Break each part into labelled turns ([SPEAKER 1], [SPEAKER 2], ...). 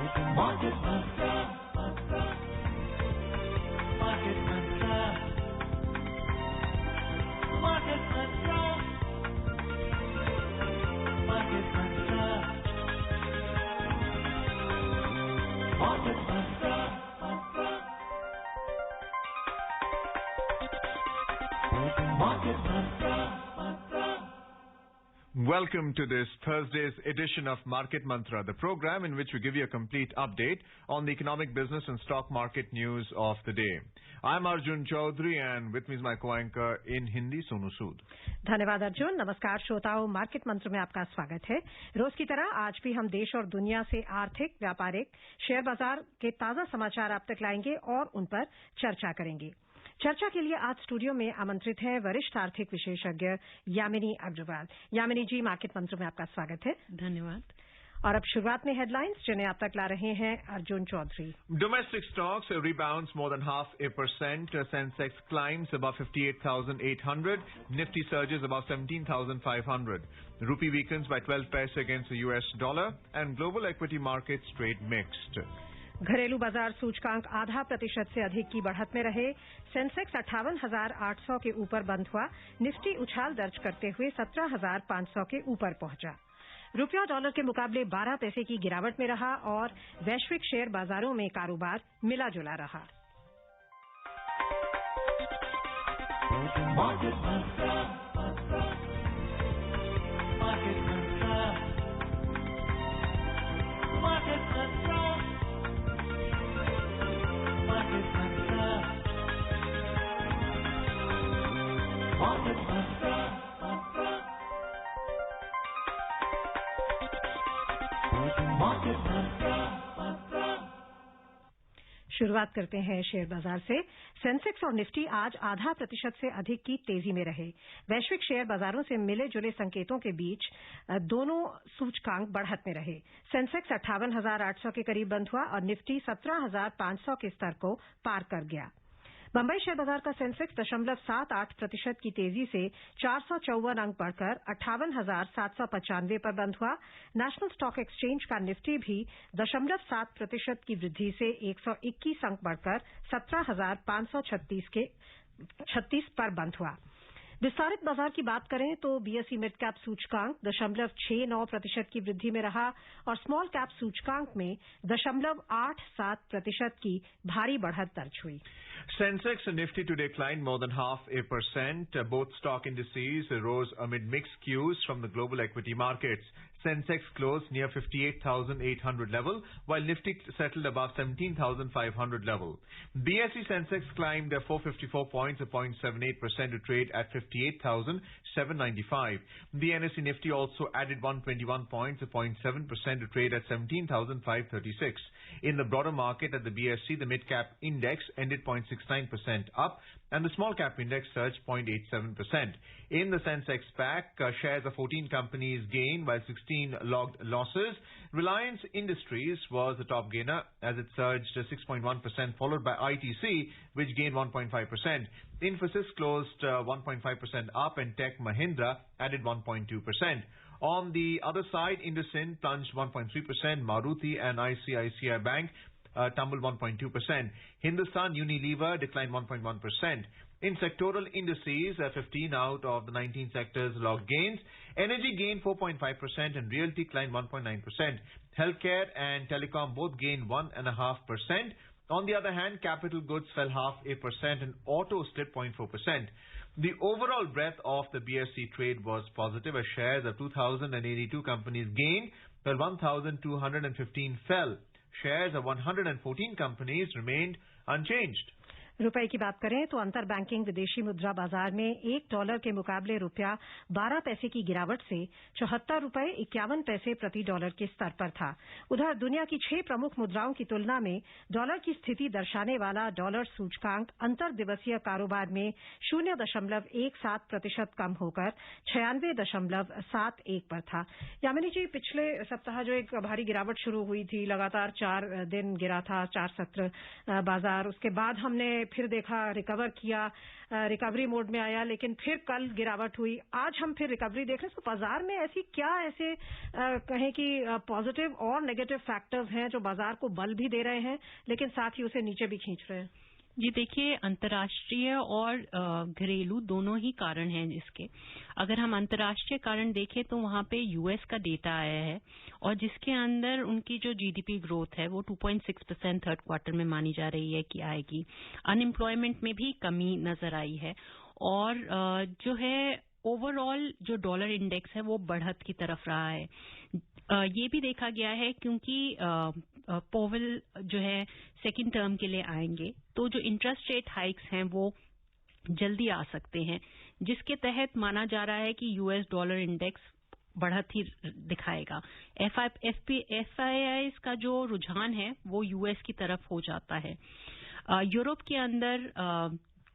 [SPEAKER 1] Market Mantra. Market Mantra. Market Mantra. Market Mantra. Market Mantra. Market Mantra.
[SPEAKER 2] Welcome to this Thursday's edition of Market Mantra, the program in which we give you a complete update on the economic, business and stock market news of the day. I'm Arjun Chaudhary and with me is my co-anchor in Hindi, Sonu Sood.
[SPEAKER 3] धन्यवाद अर्जुन। नमस्कार श्रोताओं, market मंत्र में आपका स्वागत है। रोज की तरह आज भी हम देश और दुनिया से आर्थिक, व्यापारिक, शेयर बाजार के ताजा समाचार आप तक लाएंगे और उन पर चर्चा करेंगे। चर्चा के लिए आज स्टूडियो में आमंत्रित हैं वरिष्ठ आर्थिक विशेषज्ञ यामिनी अग्रवाल। यामिनी जी, मार्केट मंत्र में आपका स्वागत है।
[SPEAKER 4] धन्यवाद।
[SPEAKER 3] और अब शुरुआत में हेडलाइंस जिन्हें आप तक ला रहे हैं Arjun Chaudhary.
[SPEAKER 2] Domestic stocks rebounds more than 0.5%. Sensex climbs above 58,800. Nifty surges above 17,500. Rupee weakens by 12 paise against the US dollar and global equity markets trade mixed.
[SPEAKER 3] घरेलू बाजार सूचकांक आधा प्रतिशत से अधिक की बढ़त में रहे। सेंसेक्स 58,800 के ऊपर बंद हुआ। निफ्टी उछाल दर्ज करते हुए 17,500 के ऊपर पहुंचा। रुपया डॉलर के मुकाबले 12 पैसे की गिरावट में रहा और वैश्विक शेयर बाजारों में कारोबार मिला जुला रहा। शुरुआत करते हैं शेयर बाजार से। सेंसेक्स और निफ्टी आज आधा प्रतिशत से अधिक की तेजी में रहे। वैश्विक शेयर बाजारों से मिले जुले संकेतों के बीच दोनों सूचकांक बढ़त में रहे। सेंसेक्स 58,800 के करीब बंद हुआ और निफ्टी 17,500 के स्तर को पार कर गया। बंबई शेयर बाजार का सेंसेक्स 0.78% की तेजी से 454 अंक बढ़कर 58,795 पर बंद हुआ। नेशनल स्टॉक एक्सचेंज का निफ्टी भी 0.7% की वृद्धि से 121 अंक बढ़कर 17,536 पर बंद हुआ। विस्तारित बाजार की बात करें तो बीएसई मिड कैप सूचकांक 0.69% की वृद्धि में रहा और स्मॉल कैप सूचकांक में 0.87% की भारी बढ़त दर्ज हुई।
[SPEAKER 2] Sensex and Nifty today climbed more than 0.5%. Both stock indices rose amid mixed cues from the global equity markets. Sensex closed near 58,800 level, while Nifty settled above 17,500 level. BSE Sensex climbed 454 points, 0.78% to trade at 58,795. The NSE Nifty also added 121 points, 0.7% to trade at 17,536. In the broader market at the BSE, the mid-cap index ended 0.69% up and the small-cap index surged 0.87%. In the Sensex pack, shares of 14 companies gained while 16 logged losses. Reliance Industries was the top gainer as it surged 6.1%, followed by ITC, which gained 1.5%. Infosys closed 1.5% up and Tech Mahindra added 1.2%. On the other side, IndusInd plunged 1.3%, Maruti and ICICI Bank tumbled 1.2%. Hindustan Unilever declined 1.1%. In sectoral indices, 15 out of the 19 sectors logged gains. Energy gained 4.5% and realty climbed 1.9%. Healthcare and telecom both gained 1.5%. On the other hand, capital goods fell 0.5% and auto slipped 0.4%. The overall breadth of the BSE trade was positive as shares of 2,082 companies gained, while 1,215 fell. Shares of 114 companies remained unchanged.
[SPEAKER 3] रुपए की बात करें तो अंतर banking विदेशी मुद्रा बाजार में $1 के मुकाबले रुपया 12 पैसे की गिरावट से 74 रुपए 51 पैसे प्रति डॉलर के स्तर पर था। उधर दुनिया की 6 प्रमुख मुद्राओं की तुलना में डॉलर की स्थिति दर्शाने वाला डॉलर सूचकांक अंतर दिवसीय कारोबार में 0.17% कम होकर 96.71 पर था। यामिनी जी, पिछले सप्ताह जो एक भारी गिरावट शुरू हुई थी, लगातार 4 दिन गिरा था, 4 सत्र बाजार, उसके बाद हमने फिर देखा, रिकवर किया, रिकवरी मोड में आया, लेकिन फिर कल गिरावट हुई। आज हम फिर रिकवरी देख रहे हैं। तो बाजार में ऐसे कहें कि पॉजिटिव और नेगेटिव फैक्टर्स हैं जो बाजार को बल भी दे रहे हैं, लेकिन साथ ही उसे नीचे भी खींच रहे हैं?
[SPEAKER 4] जी देखिए, अंतर्राष्ट्रीय और घरेलू दोनों ही कारण हैं इसके। अगर हम अंतर्राष्ट्रीय कारण देखें तो वहां पे यूएस का डेटा आया है और जिसके अंदर उनकी जो जीडीपी ग्रोथ है वो 2.6% थर्ड क्वार्टर में मानी जा रही है कि आएगी। अनएम्प्लॉयमेंट में भी कमी नजर आई है और जो है ओवरऑल जो डॉलर इंडेक्स है वो बढ़त की तरफ रहा है। ये भी देखा गया है क्योंकि पोवेल जो है सेकंड टर्म के लिए आएंगे तो जो इंटरेस्ट रेट हाइक्स हैं वो जल्दी आ सकते हैं, जिसके तहत माना जा रहा है कि यूएस डॉलर इंडेक्स बढ़त ही दिखाएगा। एफआईआई का जो रुझान है वो यूएस की तरफ हो जाता है। यूरोप के अंदर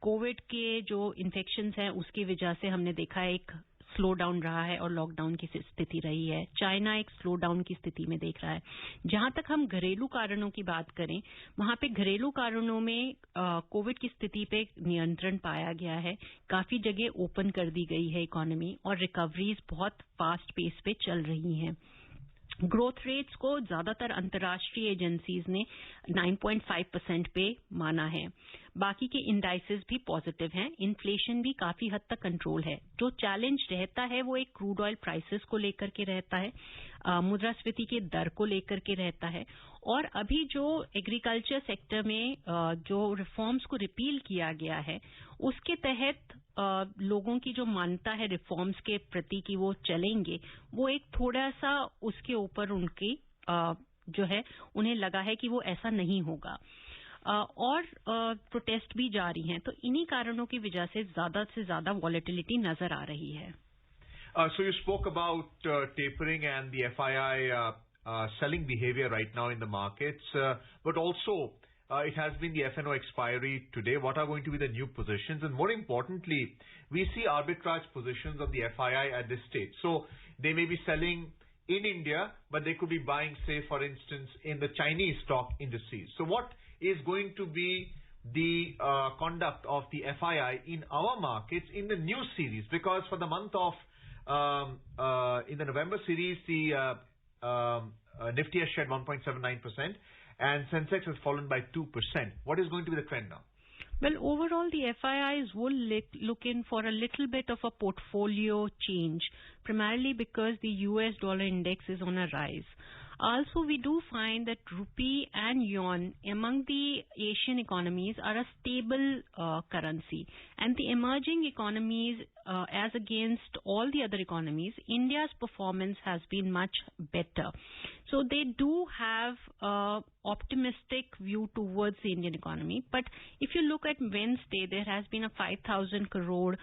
[SPEAKER 4] कोविड के जो इन्फेक्शंस हैं उसकी वजह से हमने देखा एक स्लो डाउन रहा है और लॉकडाउन की स्थिति रही है। चाइना एक स्लो डाउन की स्थिति में देख रहा है। जहां तक हम घरेलू कारणों की बात करें, वहां पे घरेलू कारणों में कोविड की स्थिति पे नियंत्रण पाया गया है। काफी जगह ओपन कर दी गई है इकोनॉमी और रिकवरीज बहुत फास्ट पेस पे चल रही हैं। ग्रोथ रेट्स को ज्यादातर अंतर्राष्ट्रीय एजेंसीज ने 9.5% पे माना है। बाकी के इंडाइसेस भी पॉजिटिव हैं। इन्फ्लेशन भी काफी हद तक कंट्रोल है। जो चैलेंज रहता है वो एक क्रूड ऑयल प्राइसेस को लेकर के रहता है, मुद्रास्फीति के दर को लेकर के रहता है और अभी जो एग्रीकल्चर सेक्टर में जो रिफॉर्म्स को रिपील किया गया है उसके तहत लोगों की जो मान्यता है रिफॉर्म्स के प्रति कि वो चलेंगे, वो एक थोड़ा सा उसके ऊपर उनकी जो है उन्हें लगा है कि वो ऐसा नहीं होगा और प्रोटेस्ट भी जारी हैं। तो इन्हीं कारणों की वजह से ज्यादा वॉलेटिलिटी नजर आ रही है।
[SPEAKER 2] So you spoke about tapering and the FII selling behavior right now in the markets, but also it has been the FNO expiry today. What are going to be the new positions? And more importantly, we see arbitrage positions of the FII at this stage. So they may be selling in India, but they could be buying, say, for instance, in the Chinese stock indices. So what is going to be the conduct of the FII in our markets in the new series? Because for the month of in the November series, the Nifty has shed 1.79% and Sensex has fallen by 2%. What is going to be the trend now?
[SPEAKER 4] Well, overall, the FIIs will look in for a little bit of a portfolio change, primarily because the US dollar index is on a rise. Also, we do find that rupee and yuan among the Asian economies are a stable currency. And the emerging economies, as against all the other economies, India's performance has been much better. So they do have an optimistic view towards the Indian economy. But if you look at Wednesday, there has been a 5,000 crore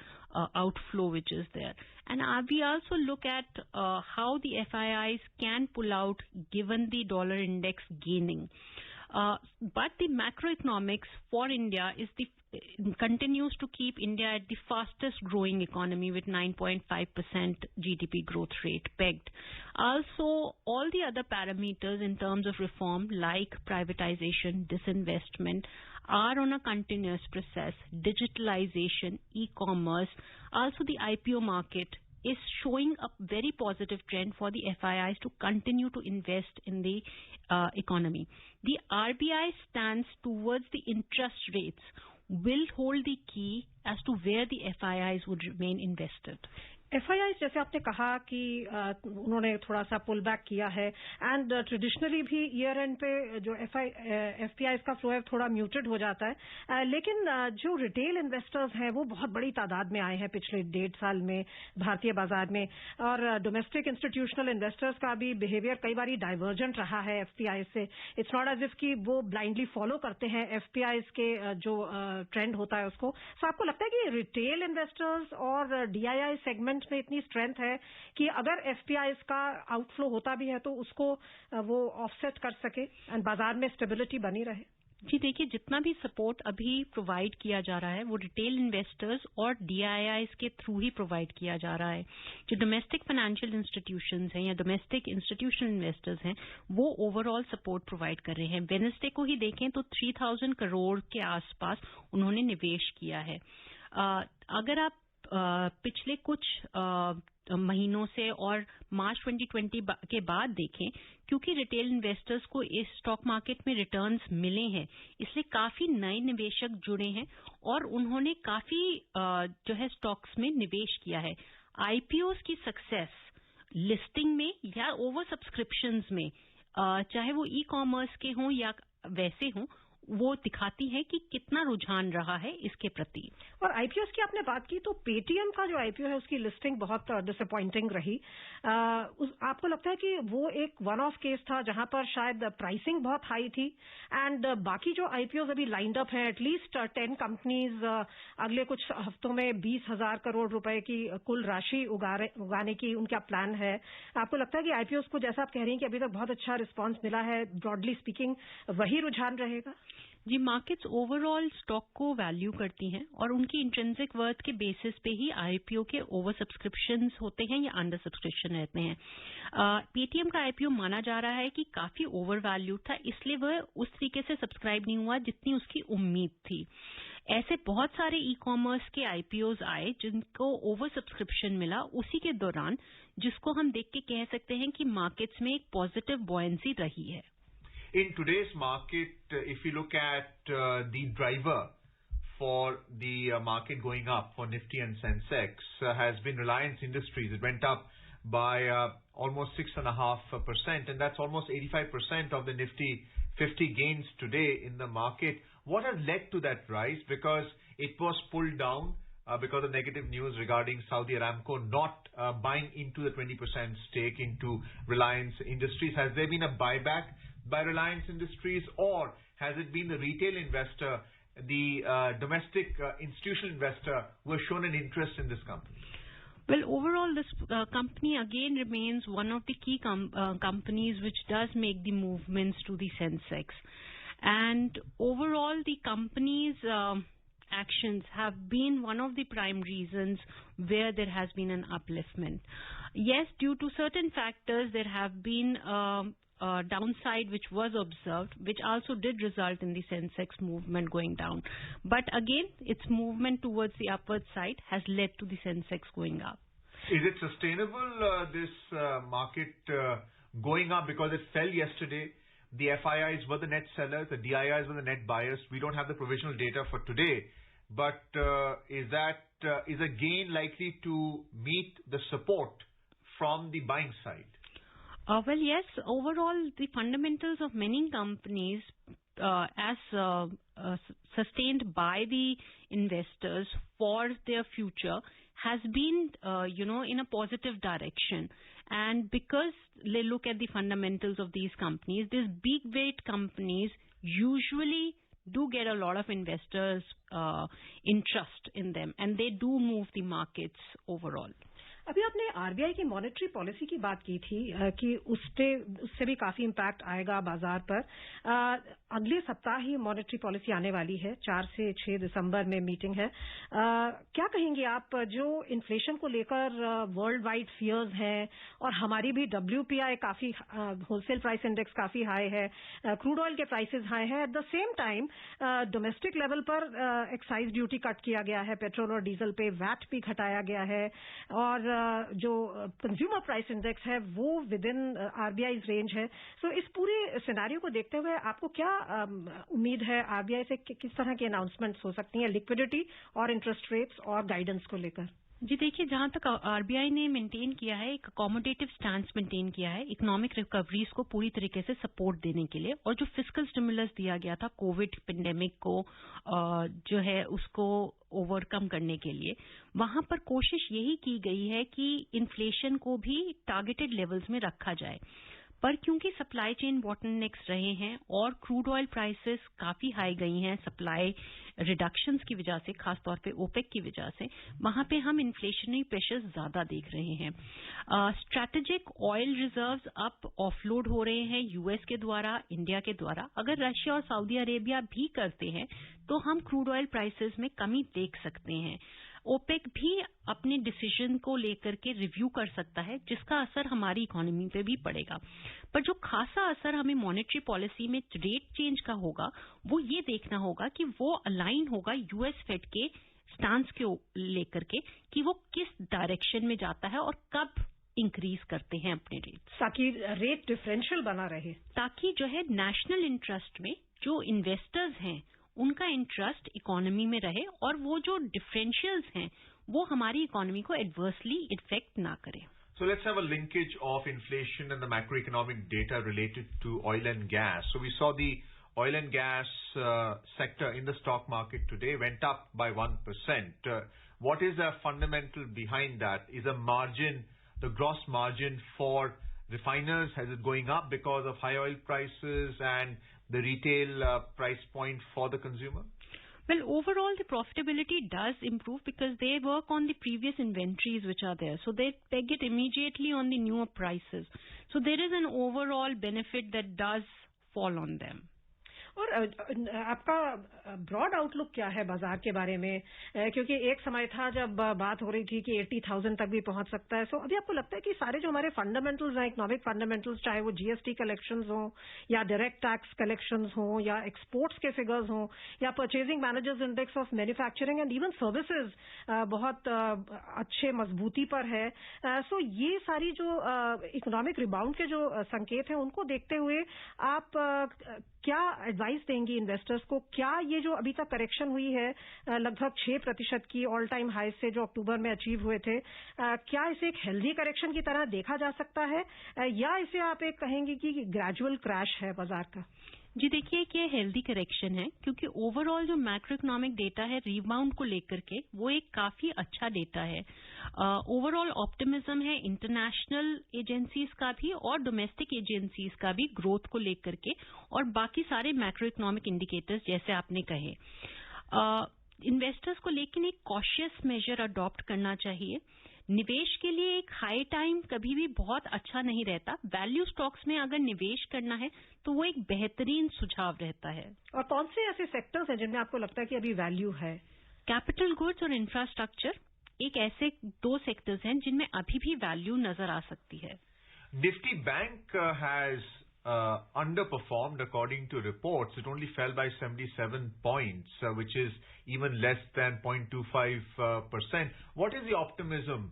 [SPEAKER 4] outflow which is there. And we also look at how the FIIs can pull out given the dollar index gaining. But the macroeconomics for India is continues to keep India at the fastest growing economy with 9.5% GDP growth rate pegged. Also, all the other parameters in terms of reform like privatization, disinvestment are on a continuous process. Digitalization, e-commerce, also the IPO market is showing a very positive trend for the FIIs to continue to invest in the economy. The RBI stance towards the interest rates will hold the key as to where the FIIs would remain invested.
[SPEAKER 3] FIIs जैसे आपने कहा कि उन्होंने थोड़ा सा pull back किया है and traditionally भी ईयर एंड पे जो FPIs का फ्लो है थोड़ा म्यूटेड हो जाता है, लेकिन जो रिटेल इन्वेस्टर्स हैं वो बहुत बड़ी तादाद में आए हैं पिछले 1.5 साल में भारतीय बाजार में और डोमेस्टिक इंस्टीट्यूशनल इन्वेस्टर्स का भी बिहेवियर कई बार डाइवर्जेंट रहा है FPIs से। इट्स नॉट एज इफ कि वो ब्लाइंडली फॉलो करते हैं FPIs के जो ट्रेंड होता है उसको। सो आपको लगता है कि रिटेल इन्वेस्टर्स और DII सेगमेंट में इतनी स्ट्रेंथ है कि अगर FPIs का आउटफ्लो होता भी है तो उसको वो ऑफसेट कर सके एंड बाजार में स्टेबिलिटी बनी रहे?
[SPEAKER 4] जी देखिए, जितना भी सपोर्ट अभी प्रोवाइड किया जा रहा है वो रिटेल इन्वेस्टर्स और DIIs के थ्रू ही प्रोवाइड किया जा रहा है। जो डोमेस्टिक फाइनेंशियल इंस्टीट्यूशंस हैं या डोमेस्टिक इंस्टीट्यूशनल इन्वेस्टर्स हैं वो ओवरऑल सपोर्ट प्रोवाइड कर रहे हैं। वेडनेसडे को ही देखें तो 3000 करोड़ के आसपास उन्होंने निवेश किया है। अगर आप पिछले कुछ महीनों से और मार्च 2020 के बाद देखें, क्योंकि रिटेल इन्वेस्टर्स को इस स्टॉक मार्केट में रिटर्न्स मिले हैं, इसलिए काफी नए निवेशक जुड़े हैं और उन्होंने काफी जो है स्टॉक्स में निवेश किया है। IPOs की सक्सेस लिस्टिंग में या ओवर सब्सक्रिप्शंस में, चाहे वो ई-कॉमर्स के हों या वैसे हों, वो दिखाती है कि कितना रुझान रहा है इसके प्रति।
[SPEAKER 3] और आईपीओस की आपने बात की तो पेटीएम का जो आईपीओ है उसकी लिस्टिंग बहुत डिसअपॉइंटिंग रही। आपको लगता है कि वो एक वन ऑफ केस था जहां पर शायद प्राइसिंग बहुत हाई थी एंड बाकी जो आईपीओज अभी लाइंड अप हैं, एटलीस्ट 10 कंपनीज अगले कुछ हफ्तों में 20,000 करोड़ रुपए की कुल राशि उगाने की उनका प्लान है। आपको लगता है कि आईपीओस को, जैसा आप कह रही हैं कि अभी तक बहुत अच्छा रिस्पांस मिला है, ब्रॉडली स्पीकिंग वही रुझान रहेगा?
[SPEAKER 4] जी, मार्केट्स ओवरऑल स्टॉक को वैल्यू करती हैं और उनकी इंट्रिंसिक वर्थ के बेसिस पे ही आईपीओ के ओवर सब्सक्रिप्शंस होते हैं या अंडर सब्सक्रिप्शन रहते हैं। पेटीएम का आईपीओ माना जा रहा है कि काफी ओवर वैल्यू था, इसलिए वह उस तरीके से सब्सक्राइब नहीं हुआ जितनी उसकी उम्मीद थी। ऐसे बहुत सारे ई-कॉमर्स के आईपीओज आए जिनको ओवर सब्सक्रिप्शन मिला उसी के दौरान, जिसको हम देख के कह सकते हैं कि मार्केट्स में एक पॉजिटिव बॉयंसी रही है।
[SPEAKER 2] In today's market, if you look at the driver for the market going up for Nifty and Sensex has been Reliance Industries. It went up by almost 6.5%, and that's almost 85% of the Nifty 50 gains today in the market. What has led to that rise? Because it was pulled down because of negative news regarding Saudi Aramco not buying into the 20% stake into Reliance Industries. Has there been a buyback by Reliance Industries, or has it been the retail investor, the domestic institutional investor who has shown an interest in this company?
[SPEAKER 4] Well, overall, this company again remains one of the key companies which does make the movements to the Sensex. And overall, the company's actions have been one of the prime reasons where there has been an upliftment. Yes, due to certain factors, there have been downside which was observed, which also did result in the Sensex movement going down. But again, its movement towards the upward side has led to the Sensex going up.
[SPEAKER 2] Is it sustainable, this market going up, because it fell yesterday? The FIIs were the net sellers, the DIIs were the net buyers. We don't have the provisional data for today, but is a gain likely to meet the support from the buying side?
[SPEAKER 4] Well, yes. Overall, the fundamentals of many companies, as sustained by the investors for their future, has been, in a positive direction. And because they look at the fundamentals of these companies, these big weight companies usually do get a lot of investors' interest in them, and they do move the markets overall.
[SPEAKER 3] अभी आपने RBI की monetary policy की बात की थी कि उससे भी काफी इम्पैक्ट आएगा बाजार पर। अगले सप्ताह ही मॉनेटरी पॉलिसी आने वाली है, 4 से 6 दिसंबर में मीटिंग है। क्या कहेंगे आप, जो इन्फ्लेशन को लेकर वर्ल्ड वाइड फियर्स हैं और हमारी भी WPI काफी, होलसेल प्राइस इंडेक्स काफी हाई है, क्रूड ऑयल के प्राइसेस हाई है, at the same time domestic level पर एक्साइज ड्यूटी कट किया गया है, पेट्रोल और डीजल पे वैट भी घटाया गया है, और जो कंज्यूमर प्राइस इंडेक्स है वो विद इन आरबीआई रेंज है। सो इस पूरे सिनेरियो को देखते हुए आपको क्या उम्मीद है, आरबीआई से किस तरह की अनाउंसमेंट्स हो सकती हैं लिक्विडिटी और इंटरेस्ट रेट्स और गाइडेंस को लेकर?
[SPEAKER 4] जी देखिए, जहां तक आरबीआई ने मेंटेन किया है, एक अकोमोडेटिव स्टैंस मेंटेन किया है इकोनॉमिक रिकवरीज को पूरी तरीके से सपोर्ट देने के लिए, और जो फिस्कल स्टिमुलस दिया गया था कोविड पेंडेमिक को जो है उसको ओवरकम करने के लिए, वहां पर कोशिश यही की गई है कि इन्फ्लेशन को भी टारगेटेड लेवल्स में रखा जाए। पर क्योंकि सप्लाई चेन बॉटलनेक्स रहे हैं और क्रूड ऑयल प्राइसेस काफी हाई गई हैं सप्लाई रिडक्शंस की वजह से, खासतौर पे ओपेक की वजह से, वहां पे हम इन्फ्लेशनरी प्रेशर्स ज्यादा देख रहे हैं। स्ट्रैटेजिक ऑयल रिजर्व्स अब ऑफलोड हो रहे हैं यूएस के द्वारा, इंडिया के द्वारा। अगर रशिया और सऊदी अरेबिया भी करते हैं तो हम क्रूड ऑयल प्राइसेस में कमी देख सकते हैं। ओपेक भी अपने डिसीजन को लेकर के रिव्यू कर सकता है, जिसका असर हमारी इकोनॉमी पे भी पड़ेगा। पर जो खासा असर हमें मॉनेटरी पॉलिसी में रेट चेंज का होगा, वो ये देखना होगा कि वो अलाइन होगा यूएस फेड के स्टांस के लेकर के कि वो किस डायरेक्शन में जाता है और कब इंक्रीज करते हैं अपने रेट,
[SPEAKER 3] ताकि रेट डिफरेंशियल बना रहे,
[SPEAKER 4] ताकि जो है नेशनल इंटरेस्ट में जो इन्वेस्टर्स हैं उनका इंटरेस्ट इकोनॉमी में रहे और वो जो डिफरेंशियल्स हैं वो हमारी इकोनॉमी को एडवर्सली इफेक्ट ना करे।
[SPEAKER 2] So let's have a linkage of inflation and the macroeconomic data related to oil and gas. So we saw the oil and gas sector in the stock market today went up by 1%. What is the fundamental behind that? Is a margin, the gross margin for refiners, has it going up because of high oil prices and the retail price point for the consumer?
[SPEAKER 4] Well, overall, the profitability does improve because they work on the previous inventories which are there. So they peg it immediately on the newer prices. So there is an overall benefit that does fall on them.
[SPEAKER 3] और आपका broad outlook क्या है बाजार के बारे में, क्योंकि एक समय था जब बात हो रही थी कि 80,000 तक भी पहुंच सकता है। सो अभी आपको लगता है कि सारे जो हमारे फंडामेंटल्स हैं, इकोनॉमिक फंडामेंटल्स, चाहे वो जीएसटी कलेक्शंस हो या डायरेक्ट टैक्स कलेक्शंस हो या एक्सपोर्ट्स के फिगर्स हो या purchasing managers index of manufacturing and even services, बहुत अच्छे मजबूती पर है। सो ये सारी जो इकोनॉमिक रिबाउंड के जो संकेत हैं उनको देखते हुए आप क्या एडवाइस देंगी इन्वेस्टर्स को? क्या ये जो अभी तक करेक्शन हुई है लगभग 6% की ऑल टाइम हाई से जो अक्टूबर में अचीव हुए थे, क्या इसे एक हेल्दी करेक्शन की तरह देखा जा सकता है या इसे आप एक कहेंगे कि ग्रेजुअल क्रैश है बाजार का?
[SPEAKER 4] जी देखिए कि हेल्दी करेक्शन है, क्योंकि ओवरऑल जो मैक्रो इकोनॉमिक डेटा है रिबाउंड को लेकर के वो एक काफी अच्छा डेटा है। ओवरऑल ऑप्टिमिज्म है इंटरनेशनल एजेंसीज का भी और डोमेस्टिक एजेंसीज का भी ग्रोथ को लेकर के, और बाकी सारे मैक्रो इकोनॉमिक इंडिकेटर्स जैसे आपने कहे। इन्वेस्टर्स को लेकिन एक कॉशियस मेजर अडॉप्ट करना चाहिए। निवेश के लिए एक हाई टाइम कभी भी बहुत अच्छा नहीं रहता। वैल्यू स्टॉक्स में अगर निवेश करना है तो वो एक बेहतरीन सुझाव रहता है।
[SPEAKER 3] और कौन से ऐसे सेक्टर्स हैं जिनमें आपको लगता है कि अभी वैल्यू है?
[SPEAKER 4] कैपिटल गुड्स और इंफ्रास्ट्रक्चर एक ऐसे दो सेक्टर्स हैं जिनमें अभी भी वैल्यू नजर आ सकती है।
[SPEAKER 2] Nifty Bank has underperformed according to reports. It only fell by 77 points, which is even less than 0.25%. What is the optimism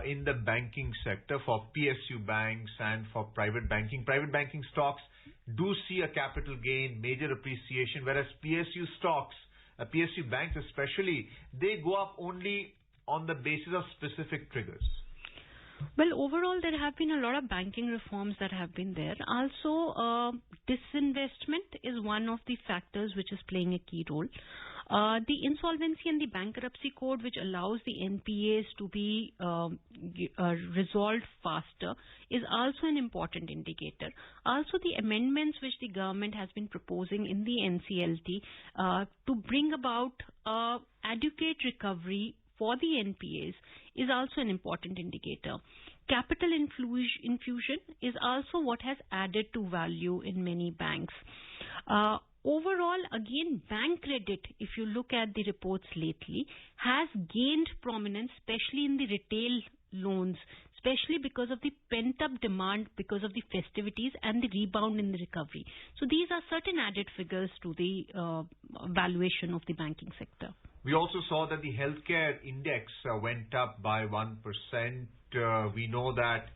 [SPEAKER 2] in the banking sector for PSU banks and for private banking? Private banking stocks do see a capital gain, major appreciation, whereas PSU stocks, PSU banks especially, they go up only on the basis of specific triggers.
[SPEAKER 4] Well, overall, there have been a lot of banking reforms that have been there. Also, disinvestment is one of the factors which is playing a key role. The insolvency and the bankruptcy code, which allows the NPAs to be resolved faster, is also an important indicator. Also, the amendments which the government has been proposing in the NCLT to bring about adequate recovery for the NPAs is also an important indicator. Capital infusion is also what has added to value in many banks. Overall, again, bank credit, if you look at the reports lately, has gained prominence, especially in the retail loans, especially because of the pent-up demand because of the festivities and the rebound in the recovery. So these are certain added figures to the valuation of the banking sector.
[SPEAKER 2] We also saw that the healthcare index went up by 1%. We know that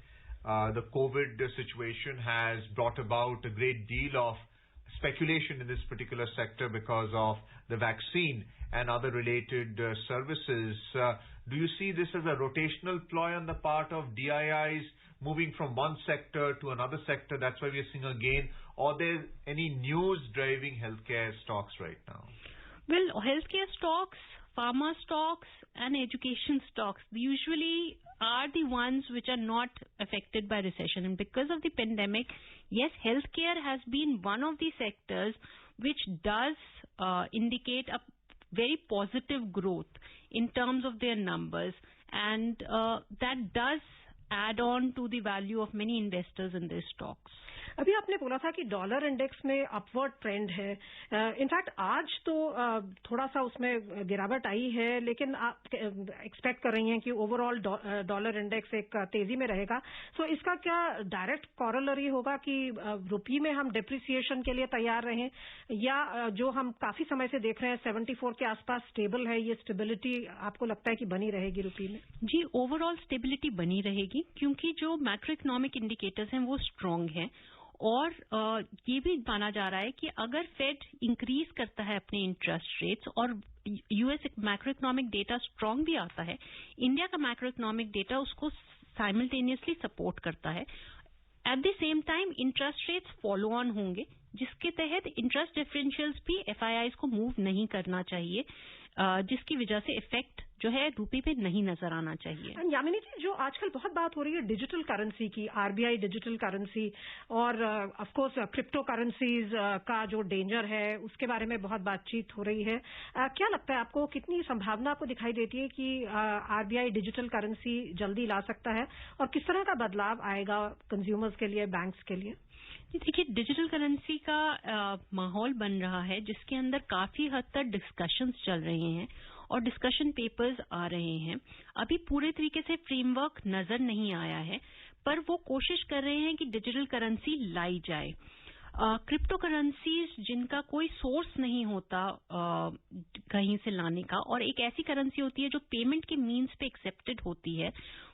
[SPEAKER 2] the COVID situation has brought about a great deal of speculation in this particular sector because of the vaccine and other related services. Do you see this as a rotational ploy on the part of DIIs moving from one sector to another sector? That's why we are seeing a gain. Or there any news driving healthcare stocks right now?
[SPEAKER 4] Well, healthcare stocks pharma stocks and education stocks usually are the ones which are not affected by recession. And because of the pandemic, yes, healthcare has been one of the sectors which does indicate a very positive growth in terms of their numbers. And that does add on to the value of many investors in their stocks.
[SPEAKER 3] अभी आपने बोला था कि dollar index में upward trend है. In fact आज तो थोड़ा सा उसमें गिरावट आई है, लेकिन आप एक्सपेक्ट कर रही हैं कि ओवरऑल डॉलर इंडेक्स एक तेजी में रहेगा. सो इसका क्या डायरेक्ट कॉरलरी होगा कि रुपये में हम डिप्रिसिएशन के लिए तैयार रहें, या जो हम काफी समय से देख रहे हैं 74 के आसपास स्टेबल है, ये स्टेबिलिटी आपको लगता है कि बनी रहेगी रुपये में?
[SPEAKER 4] जी, ओवरऑल स्टेबिलिटी बनी रहेगी, क्योंकि जो मैक्रो इकोनॉमिक इंडिकेटर्स हैं वो स्ट्रांग हैं. और ये भी माना जा रहा है कि अगर फेड इंक्रीज करता है अपने इंटरेस्ट रेट्स और US macro economic data strong भी आता है, इंडिया का मैक्रो इकोनॉमिक डेटा उसको साइमल्टेनियसली सपोर्ट करता है. At the same time interest rates follow on होंगे, जिसके तहत इंटरेस्ट डिफरेंशियल्स भी एफआईआईज को मूव नहीं करना चाहिए, जिसकी वजह से इफेक्ट जो है रुपये पे नहीं नजर आना चाहिए.
[SPEAKER 3] यामिनी जी, जो आजकल बहुत बात हो रही है डिजिटल करेंसी की, आरबीआई डिजिटल करेंसी और ऑफ कोर्स क्रिप्टो करेंसीज का जो डेंजर है उसके बारे में बहुत बातचीत हो रही है. क्या लगता है आपको, कितनी संभावना आपको दिखाई देती है कि आरबीआई डिजिटल करेंसी जल्दी ला सकता है, और किस तरह का बदलाव आएगा कंज्यूमर्स के लिए, बैंक्स के लिए?
[SPEAKER 4] देखिए, डिजिटल करेंसी का माहौल बन रहा है जिसके अंदर काफी हद तक डिस्कशंस चल रहे हैं और डिस्कशन पेपर्स आ रहे हैं. अभी पूरे तरीके से फ्रेमवर्क नजर नहीं आया है, पर वो कोशिश कर रहे हैं कि डिजिटल करेंसी लाई जाए. क्रिप्टो करेंसीज जिनका कोई सोर्स नहीं होता कहीं से लाने का, और एक ऐसी करेंसी होती है जो पेमेंट के मीन्स पे एक्सेप्टेड होती है,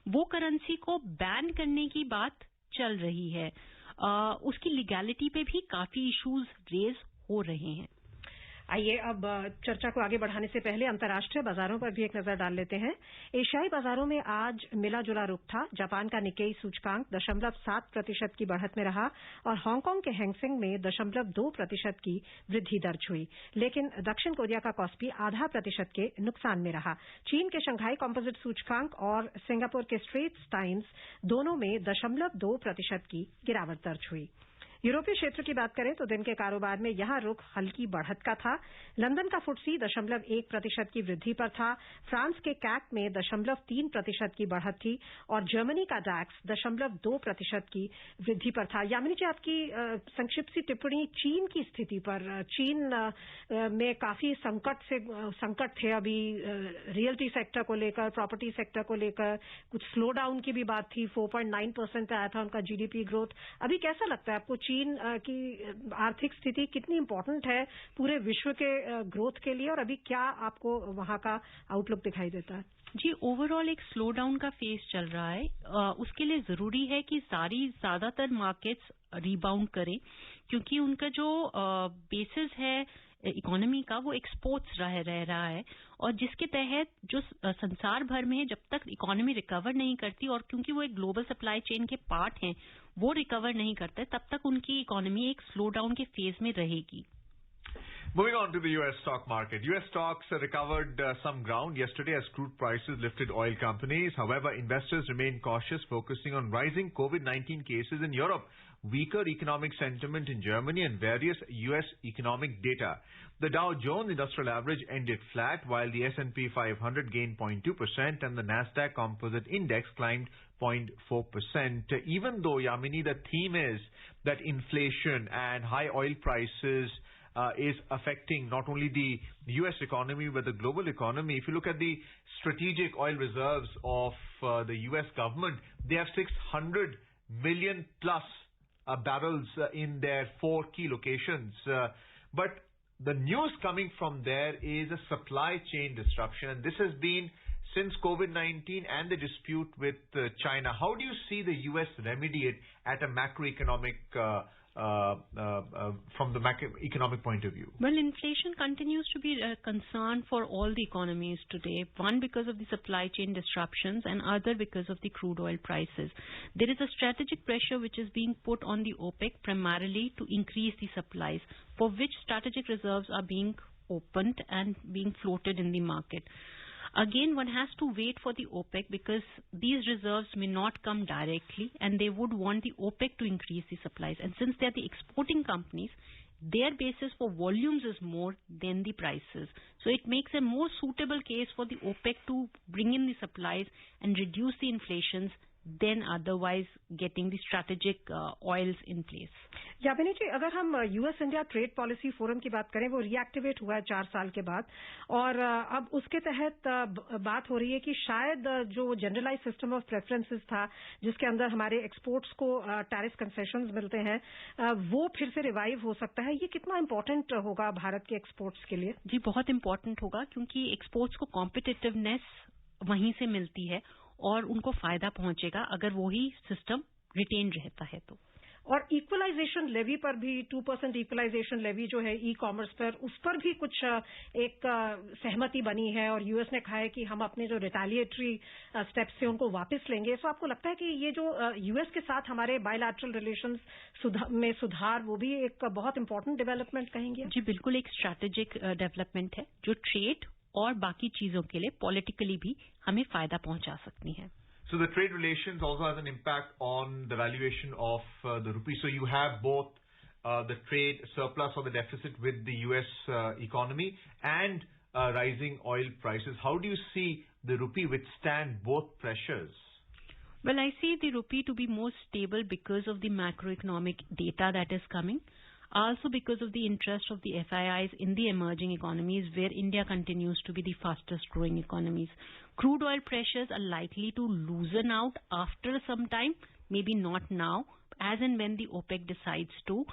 [SPEAKER 4] वो करेंसी को बैन करने की बात चल रही है. उसकी लीगैलिटी पे भी काफी इश्यूज रेज हो रहे हैं.
[SPEAKER 3] आइए अब चर्चा को आगे बढ़ाने से पहले अंतर्राष्ट्रीय बाजारों पर भी एक नजर डाल लेते हैं. एशियाई बाजारों में आज मिला जुला रुख था. जापान का निक्केई सूचकांक 0.7% की बढ़त में रहा और हांगकांग के हैंगसेंग में 0.2% की वृद्धि दर्ज हुई. लेकिन दक्षिण कोरिया का कॉस्पी 0.5% के नुकसान में रहा. चीन के शंघाई कॉम्पोजिट सूचकांक और सिंगापुर के स्ट्रेट्स टाइम्स दोनों में 0.2% की गिरावट दर्ज हुई. यूरोपीय क्षेत्र की बात करें तो दिन के कारोबार में यहां रुख हल्की बढ़त का था. लंदन का फुटसी 0.1% की वृद्धि पर था. फ्रांस के कैक में 0.3% की बढ़त थी और जर्मनी का डैक्स 0.2% की वृद्धि पर था. यामिनी जी, आपकी संक्षिप्त सी टिप्पणी चीन की स्थिति पर. चीन में काफी संकट थे अभी, रियल्टी सेक्टर को लेकर, प्रॉपर्टी सेक्टर को लेकर कुछ स्लो डाउन की भी बात थी. 4.9% आया था उनका जीडीपी ग्रोथ. अभी कैसा लगता है आपको, चीन की आर्थिक स्थिति कितनी इंपॉर्टेंट है पूरे विश्व के ग्रोथ के लिए, और अभी क्या आपको वहां का आउटलुक दिखाई देता है?
[SPEAKER 4] जी, ओवरऑल एक स्लो डाउन का फेज चल रहा है. उसके लिए जरूरी है कि ज्यादातर मार्केट्स रीबाउंड करें, क्योंकि उनका जो बेसिस है इकोनॉमी का वो एक्सपोर्ट्स रह रहा है, और जिसके तहत जो संसार भर में जब तक इकोनॉमी रिकवर नहीं करती, और क्योंकि वो एक ग्लोबल सप्लाई चेन के पार्ट हैं, वो रिकवर नहीं करते, तब तक उनकी इकोनॉमी एक स्लो डाउन के फेज में रहेगी.
[SPEAKER 2] Moving on to the U.S. stock market. U.S. stocks recovered some ground yesterday as crude prices lifted oil companies. However, investors remain cautious, focusing on rising COVID-19 cases in Europe, weaker economic sentiment in Germany, and various U.S. economic data. The Dow Jones Industrial Average ended flat, while the S&P 500 gained 0.2% and the Nasdaq Composite Index climbed 0.4%. Even though, Yamini, the theme is that inflation and high oil prices is affecting not only the U.S. economy but the global economy. If you look at the strategic oil reserves of the U.S. government, they have 600 million plus barrels in their 4 key locations. But the news coming from there is a supply chain disruption, and this has been since COVID-19 and the dispute with China. How do you see the U.S. remedy it at a macroeconomic from the macroeconomic point of view?
[SPEAKER 4] Well, inflation continues to be a concern for all the economies today. One, because of the supply chain disruptions, and other because of the crude oil prices. There is a strategic pressure which is being put on the OPEC primarily to increase the supplies, for which strategic reserves are being opened and being floated in the market. Again, one has to wait for the OPEC because these reserves may not come directly and they would want the OPEC to increase the supplies. And since they're the exporting companies, their basis for volumes is more than the prices. So it makes a more suitable case for the OPEC to bring in the supplies and reduce the inflations than otherwise getting the strategic oils in place.
[SPEAKER 3] Yamini जी, अगर हम US India trade policy forum की बात करें, वो reactivate हुआ है 4 साल के बाद और अब उसके तहत बात हो रही है कि शायद जो जनरलाइज सिस्टम ऑफ प्रेफरेंसेस था जिसके अंदर हमारे एक्सपोर्ट्स को टैरिफ कंसेशंस मिलते हैं, वो फिर से रिवाइव हो सकता है. ये कितना इम्पोर्टेंट होगा भारत के एक्सपोर्ट्स के लिए?
[SPEAKER 4] जी, बहुत इम्पोर्टेंट होगा क्योंकि एक्सपोर्ट्स को कॉम्पिटिटिवनेस वहीं से मिलती है और उनको फायदा पहुंचेगा अगर वही सिस्टम रिटेन रहता है तो.
[SPEAKER 3] और इक्वलाइजेशन लेवी पर भी 2% इक्वलाइजेशन लेवी जो है ई कॉमर्स पर, उस पर भी कुछ एक सहमति बनी है और यूएस ने कहा है कि हम अपने जो रिटेलिएटरी स्टेप्स से उनको वापस लेंगे. सो आपको लगता है कि ये जो यूएस के साथ हमारे बायलैटरल रिलेशंस में सुधार, वो भी एक बहुत इंपॉर्टेंट डेवलपमेंट कहेंगे?
[SPEAKER 4] जी बिल्कुल, एक स्ट्रैटेजिक डेवलपमेंट है जो ट्रेड और बाकी चीजों के लिए पॉलिटिकली भी हमें फायदा पहुंचा सकती है.
[SPEAKER 2] So the trade relations also has an impact on the valuation of the rupee. So you have both the trade surplus or the deficit with the U.S. Economy and rising oil prices. How do you see the rupee withstand both pressures?
[SPEAKER 4] Well, I see the rupee to be more stable because of the macroeconomic data that is coming. Also because of the interest of the FIIs in the emerging economies where India continues to be the fastest growing economies. Crude oil pressures are likely to loosen out after some time, maybe not now, as and when the OPEC decides to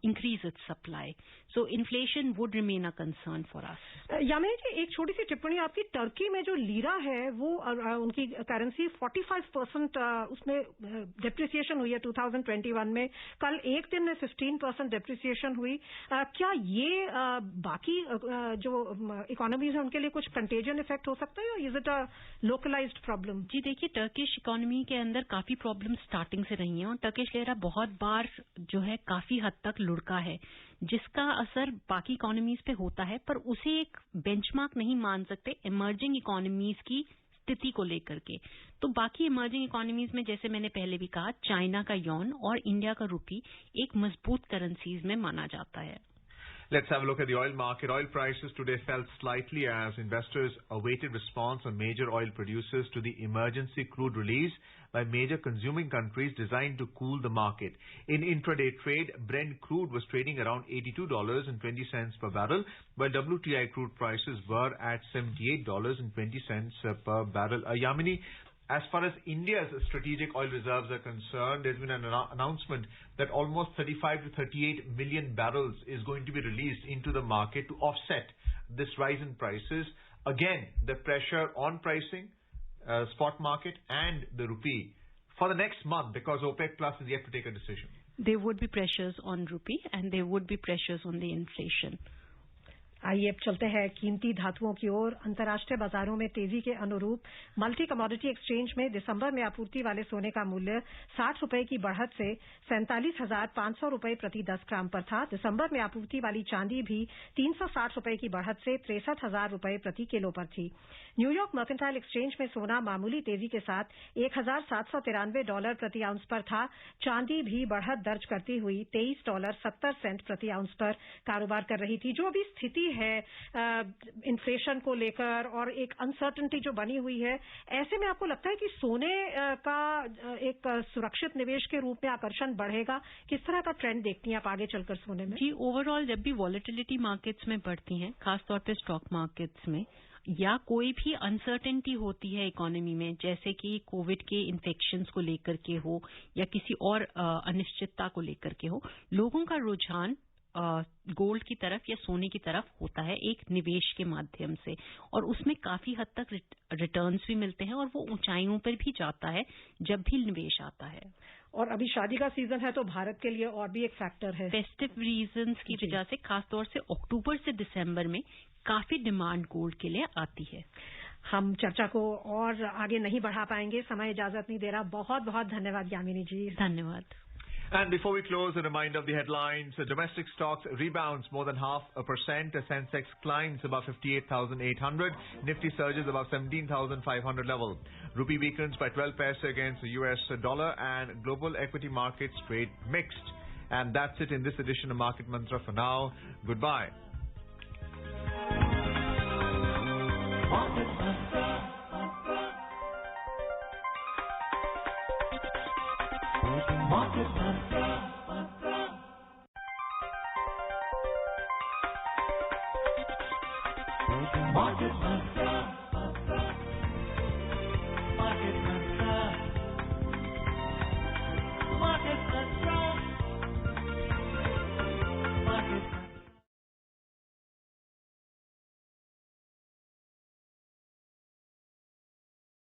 [SPEAKER 4] increase its supply. So inflation would remain a concern for us.
[SPEAKER 3] Yamini जी, एक छोटी सी टिप्पणी आपकी. Turkey में जो lira है वो उनकी currency 45% उसमें डेप्रिसिएशन हुई है 2021 में. कल एक दिन में 15% डेप्रिसिएशन हुई. क्या ये बाकी जो इकोनॉमीज है उनके लिए कुछ कंटेजियन इफेक्ट हो सकता है या is it a localized problem?
[SPEAKER 4] जी देखिए, टर्किश इकोनॉमी के अंदर काफी प्रॉब्लम स्टार्टिंग से रही हैं और टर्किश लेरा बहुत बार जो है काफी हद तक लुढ़का है जिसका असर बाकी इकोनॉमीज पे होता है, पर उसे एक बेंचमार्क नहीं मान सकते इमर्जिंग इकोनॉमीज की स्थिति को लेकर के. तो बाकी इमर्जिंग इकोनॉमीज में जैसे मैंने पहले भी कहा, चाइना का यॉन और इंडिया का रुपी एक मजबूत करेंसीज में माना जाता है.
[SPEAKER 2] Let's have a look at the oil market. Oil prices today fell slightly as investors awaited response on major oil producers to the emergency crude release by major consuming countries designed to cool the market. In intraday trade, Brent crude was trading around $82.20 per barrel, while WTI crude prices were at $78.20 per barrel. Yamini, as far as India's strategic oil reserves are concerned, there's been an announcement that almost 35 to 38 million barrels is going to be released into the market to offset this rise in prices. Again, the pressure on pricing, spot market and the rupee for the next month because OPEC Plus is yet to take a decision.
[SPEAKER 4] There would be pressures on rupee and there would be pressures on the inflation.
[SPEAKER 3] आइए अब चलते हैं कीमती धातुओं की ओर. अंतर्राष्ट्रीय बाजारों में तेजी के अनुरूप मल्टी कमोडिटी एक्सचेंज में दिसंबर में आपूर्ति वाले सोने का मूल्य 60 रुपए की बढ़त से 47,500 रुपए प्रति 10 ग्राम पर था. दिसंबर में आपूर्ति वाली चांदी भी 360 रुपए की बढ़त से 63,000 रुपए प्रति किलो पर थी. न्यूयॉर्क मर्केंटाइल एक्सचेंज में सोना मामूली तेजी के साथ $1,793 प्रति आउंस पर था. चांदी भी बढ़त दर्ज करती हुई $23.70 प्रति आउंस पर कारोबार कर रही थी. जो अभी स्थिति है इन्फ्लेशन को लेकर और एक अनसर्टेनिटी जो बनी हुई है, ऐसे में आपको लगता है कि सोने का एक सुरक्षित निवेश के रूप में आकर्षण बढ़ेगा? किस तरह का ट्रेंड देखती हैं आप आगे चलकर सोने में?
[SPEAKER 4] जी, ओवरऑल जब भी वॉलेटिलिटी मार्केट्स में बढ़ती हैं, खासतौर पे स्टॉक मार्केट्स में, या कोई भी अनसर्टेनिटी होती है इकोनॉमी में, जैसे कि कोविड के इन्फेक्शंस को लेकर के हो या किसी और अनिश्चितता को लेकर के हो, लोगों का रुझान गोल्ड की तरफ या सोने की तरफ होता है एक निवेश के माध्यम से, और उसमें काफी हद तक रिटर्न्स भी मिलते हैं और वो ऊंचाइयों पर भी जाता है जब भी निवेश आता है.
[SPEAKER 3] और अभी शादी का सीजन है तो भारत के लिए और भी एक फैक्टर है.
[SPEAKER 4] फेस्टिव रीजंस की वजह से खासतौर से अक्टूबर से दिसंबर में काफी डिमांड गोल्ड के लिए आती है.
[SPEAKER 3] हम चर्चा को और आगे नहीं बढ़ा पाएंगे, समय इजाजत नहीं दे रहा. बहुत बहुत धन्यवाद यामिनी जी.
[SPEAKER 4] धन्यवाद.
[SPEAKER 2] And before we close, a reminder of the headlines. Domestic stocks rebounds more than 0.5%. Sensex climbs above 58,800. Nifty surges above 17,500 level. Rupee weakens by 12 paise against the US dollar, and global equity markets trade mixed. And that's it in this edition of Market Mantra for now. Goodbye.